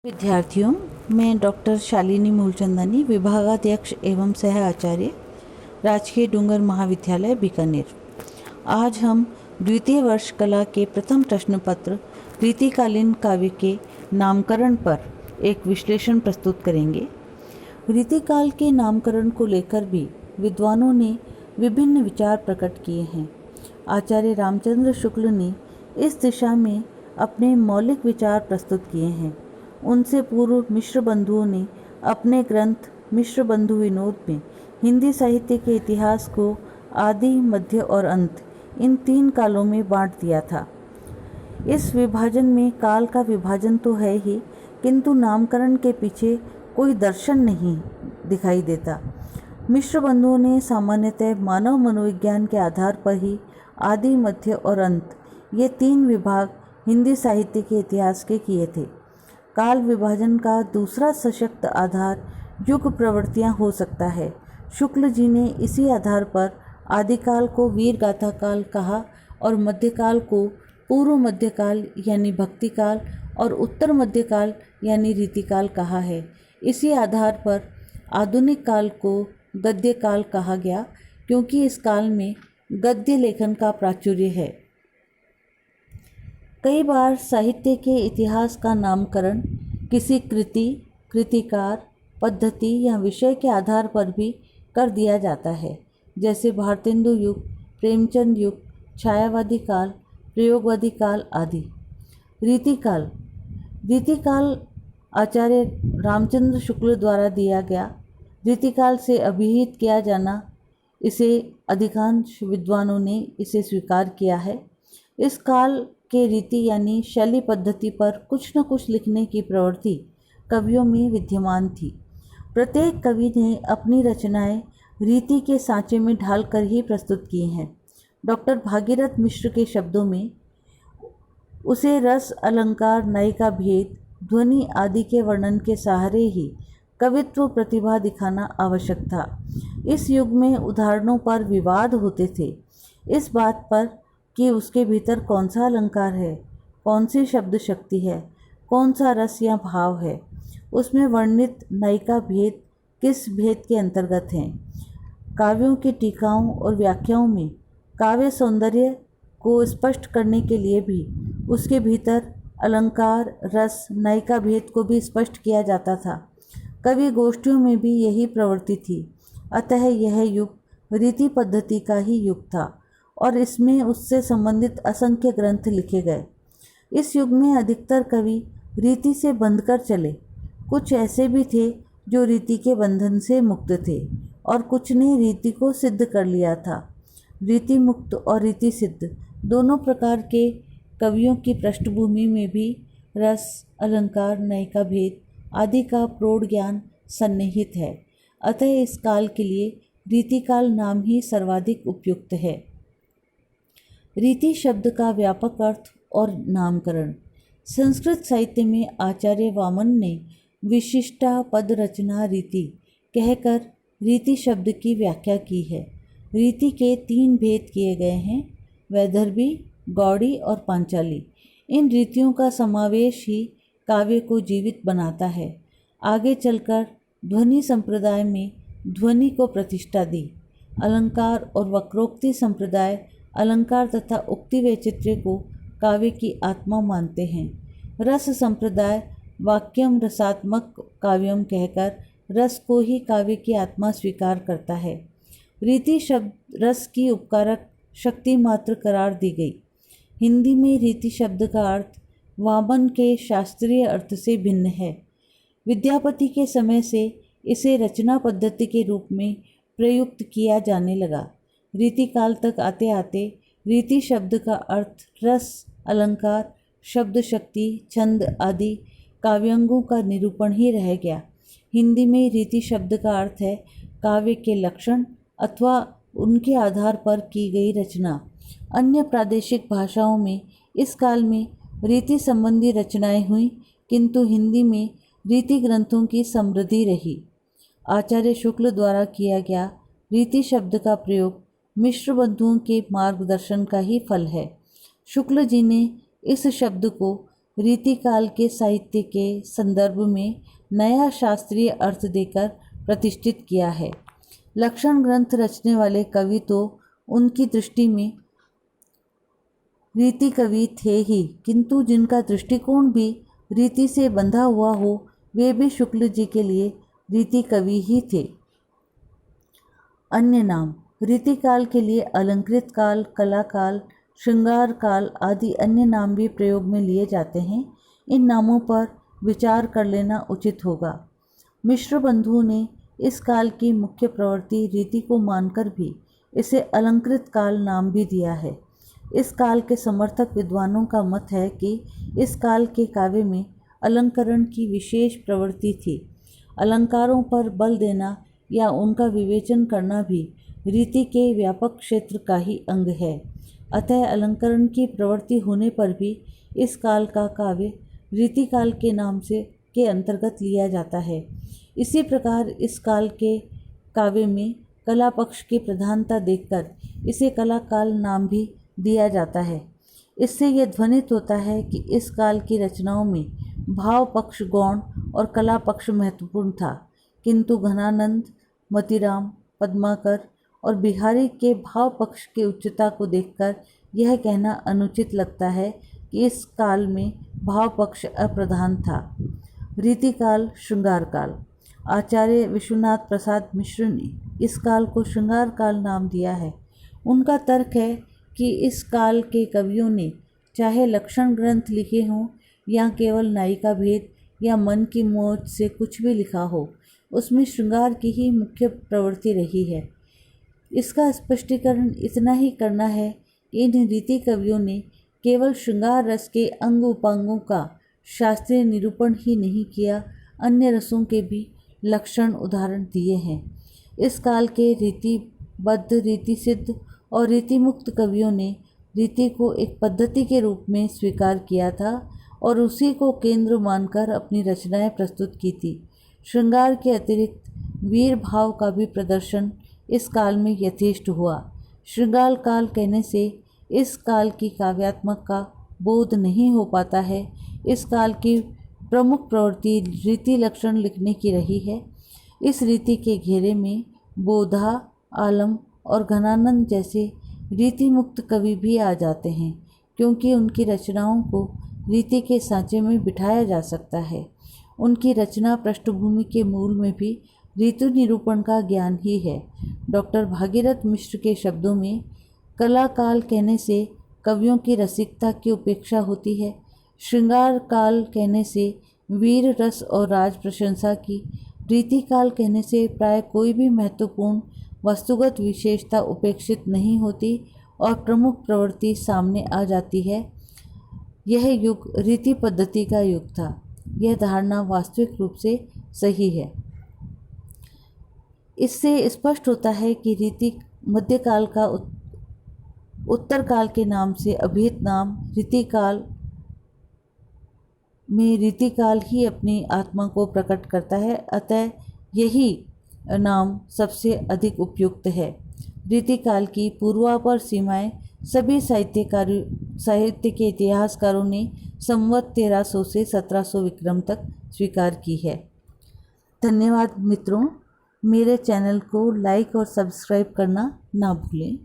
विद्यार्थियों, मैं डॉक्टर शालिनी मूलचंदानी, विभागाध्यक्ष एवं सह आचार्य, राजकीय डूंगर महाविद्यालय बीकानेर। आज हम द्वितीय वर्ष कला के प्रथम प्रश्न पत्र रीतिकालीन काव्य के नामकरण पर एक विश्लेषण प्रस्तुत करेंगे। रीतिकाल के नामकरण को लेकर भी विद्वानों ने विभिन्न विचार प्रकट किए हैं। आचार्य रामचंद्र शुक्ल ने इस दिशा में अपने मौलिक विचार प्रस्तुत किए हैं। उनसे पूर्व मिश्र बंधुओं ने अपने ग्रंथ मिश्र बंधु विनोद में हिंदी साहित्य के इतिहास को आदि, मध्य और अंत इन तीन कालों में बांट दिया था। इस विभाजन में काल का विभाजन तो है ही, किंतु नामकरण के पीछे कोई दर्शन नहीं दिखाई देता। मिश्र बंधुओं ने सामान्यतः मानव मनोविज्ञान के आधार पर ही आदि, मध्य और अंत ये तीन विभाग हिंदी साहित्य के इतिहास के किए थे। काल विभाजन का दूसरा सशक्त आधार युग प्रवृत्तियाँ हो सकता है। शुक्ल जी ने इसी आधार पर आदिकाल को वीर गाथा काल कहा और मध्यकाल को पूर्व मध्यकाल यानी भक्तिकाल और उत्तर मध्यकाल यानी रीतिकाल कहा है। इसी आधार पर आधुनिक काल को गद्य काल कहा गया, क्योंकि इस काल में गद्य लेखन का प्राचुर्य है। कई बार साहित्य के इतिहास का नामकरण किसी कृति, कृतिकार, पद्धति या विषय के आधार पर भी कर दिया जाता है, जैसे भारतेंदु युग, प्रेमचंद युग, छायावादी काल, प्रयोगवादी काल आदि। रीतिकाल आचार्य रामचंद्र शुक्ल द्वारा दिया गया। रीतिकाल से अभिहित किया जाना, इसे अधिकांश विद्वानों ने इसे स्वीकार किया है। इस काल के रीति यानी शैली पद्धति पर कुछ न कुछ लिखने की प्रवृत्ति कवियों में विद्यमान थी। प्रत्येक कवि ने अपनी रचनाएं रीति के सांचे में ढालकर ही प्रस्तुत की हैं। डॉक्टर भागीरथ मिश्र के शब्दों में उसे रस, अलंकार, नय का भेद, ध्वनि आदि के वर्णन के सहारे ही कवित्व प्रतिभा दिखाना आवश्यक था। इस युग में उदाहरणों पर विवाद होते थे, इस बात पर कि उसके भीतर कौन सा अलंकार है, कौन सी शब्द शक्ति है, कौन सा रस या भाव है, उसमें वर्णित नय का भेद किस भेद के अंतर्गत है। काव्यों की टीकाओं और व्याख्याओं में काव्य सौंदर्य को स्पष्ट करने के लिए भी उसके भीतर अलंकार, रस, नय का भेद को भी स्पष्ट किया जाता था। कवि गोष्ठियों में भी यही प्रवृत्ति थी। अतः यह युग रीति पद्धति का ही युग था और इसमें उससे संबंधित असंख्य ग्रंथ लिखे गए। इस युग में अधिकतर कवि रीति से बंधकर चले। कुछ ऐसे भी थे जो रीति के बंधन से मुक्त थे और कुछ ने रीति को सिद्ध कर लिया था। रीति मुक्त और रीति सिद्ध दोनों प्रकार के कवियों की पृष्ठभूमि में भी रस, अलंकार, नय का भेद आदि का प्रौढ़ ज्ञान सन्निहित है। अतः इस काल के लिए रीतिकाल नाम ही सर्वाधिक उपयुक्त है। रीति शब्द का व्यापक अर्थ और नामकरण। संस्कृत साहित्य में आचार्य वामन ने विशिष्टा पद रचना रीति कहकर रीति शब्द की व्याख्या की है। रीति के तीन भेद किए गए हैं, वैदर्भी, गौड़ी और पांचाली। इन रीतियों का समावेश ही काव्य को जीवित बनाता है। आगे चलकर ध्वनि संप्रदाय में ध्वनि को प्रतिष्ठा दी। अलंकार और वक्रोक्ति संप्रदाय अलंकार तथा उक्ति वैचित्र्य को काव्य की आत्मा मानते हैं। रस संप्रदाय वाक्यम रसात्मक काव्यम कहकर रस को ही काव्य की आत्मा स्वीकार करता है। रीति शब्द रस की उपकारक शक्ति मात्र करार दी गई। हिंदी में रीति शब्द का अर्थ वामन के शास्त्रीय अर्थ से भिन्न है। विद्यापति के समय से इसे रचना पद्धति के रूप में प्रयुक्त किया जाने लगा। रीतिकाल तक आते आते रीति शब्द का अर्थ रस, अलंकार, शब्द शक्ति, छंद आदि काव्यांगों का निरूपण ही रह गया। हिंदी में रीति शब्द का अर्थ है काव्य के लक्षण अथवा उनके आधार पर की गई रचना। अन्य प्रादेशिक भाषाओं में इस काल में रीति संबंधी रचनाएं हुई, किंतु हिंदी में रीति ग्रंथों की समृद्धि रही। आचार्य शुक्ल द्वारा किया गया रीति शब्द का प्रयोग मिश्र बंधुओं के मार्गदर्शन का ही फल है। शुक्ल जी ने इस शब्द को रीतिकाल के साहित्य के संदर्भ में नया शास्त्रीय अर्थ देकर प्रतिष्ठित किया है। लक्षण ग्रंथ रचने वाले कवि तो उनकी दृष्टि में रीति कवि थे ही, किंतु जिनका दृष्टिकोण भी रीति से बंधा हुआ हो वे भी शुक्ल जी के लिए रीति कवि ही थे। अन्य नाम रीतिकाल के लिए अलंकृत काल, कला काल, श्रृंगार काल आदि अन्य नाम भी प्रयोग में लिए जाते हैं। इन नामों पर विचार कर लेना उचित होगा। मिश्र बंधुओं ने इस काल की मुख्य प्रवृत्ति रीति को मानकर भी इसे अलंकृत काल नाम भी दिया है। इस काल के समर्थक विद्वानों का मत है कि इस काल के काव्य में अलंकरण की विशेष प्रवृत्ति थी। अलंकारों पर बल देना या उनका विवेचन करना भी रीति के व्यापक क्षेत्र का ही अंग है। अतः अलंकरण की प्रवृत्ति होने पर भी इस काल का काव्य रीतिकाल के नाम से के अंतर्गत लिया जाता है। इसी प्रकार इस काल के काव्य में कला पक्ष की प्रधानता देखकर इसे कला काल नाम भी दिया जाता है। इससे यह ध्वनित होता है कि इस काल की रचनाओं में भाव पक्ष गौण और कला पक्ष महत्वपूर्ण था, किंतु घनानंद, मतीराम, पद्माकर और बिहारी के भाव पक्ष की उच्चता को देखकर यह कहना अनुचित लगता है कि इस काल में भाव पक्ष अप्रधान था। रीतिकाल, श्रृंगार काल। आचार्य विश्वनाथ प्रसाद मिश्र ने इस काल को श्रृंगार काल नाम दिया है। उनका तर्क है कि इस काल के कवियों ने चाहे लक्षण ग्रंथ लिखे हों या केवल नायिका भेद या मन की मौज से कुछ भी लिखा हो, उसमें श्रृंगार की ही मुख्य प्रवृत्ति रही है। इसका स्पष्टीकरण इतना ही करना है कि इन रीति कवियों ने केवल श्रृंगार रस के अंग उपांगों का शास्त्रीय निरूपण ही नहीं किया, अन्य रसों के भी लक्षण उदाहरण दिए हैं। इस काल के रीतिबद्ध, रीति सिद्ध और रीति मुक्त कवियों ने रीति को एक पद्धति के रूप में स्वीकार किया था और उसी को केंद्र मानकर अपनी रचनाएं प्रस्तुत की थी। श्रृंगार के अतिरिक्त वीर भाव का भी प्रदर्शन इस काल में यथेष्ट हुआ। श्रृंगार काल कहने से इस काल की काव्यात्मक का बोध नहीं हो पाता है। इस काल की प्रमुख प्रवृत्ति रीति लक्षण लिखने की रही है। इस रीति के घेरे में बोधा, आलम और घनानंद जैसे रीति मुक्त कवि भी आ जाते हैं, क्योंकि उनकी रचनाओं को रीति के सांचे में बिठाया जा सकता है। उनकी रचना पृष्ठभूमि के मूल में भी ऋतु निरूपण का ज्ञान ही है। डॉक्टर भागीरथ मिश्र के शब्दों में कला काल कहने से कवियों की रसिकता की उपेक्षा होती है, श्रृंगार काल कहने से वीर रस और राज प्रशंसा की, रीति काल कहने से प्राय कोई भी महत्वपूर्ण वस्तुगत विशेषता उपेक्षित नहीं होती और प्रमुख प्रवृत्ति सामने आ जाती है। यह युग रीति पद्धति का युग था। यह धारणा वास्तविक रूप से सही है। इससे स्पष्ट होता है कि रीति मध्यकाल का उत्तर काल के नाम से अभिहित नाम रीतिकाल में रीतिकाल ही अपनी आत्मा को प्रकट करता है, अतः यही नाम सबसे अधिक उपयुक्त है। रीतिकाल की पूर्वापर सीमाएं सभी साहित्य के इतिहासकारों ने संवत 1300 से 1700 विक्रम तक स्वीकार की है। धन्यवाद मित्रों, मेरे चैनल को लाइक और सब्सक्राइब करना ना भूलें।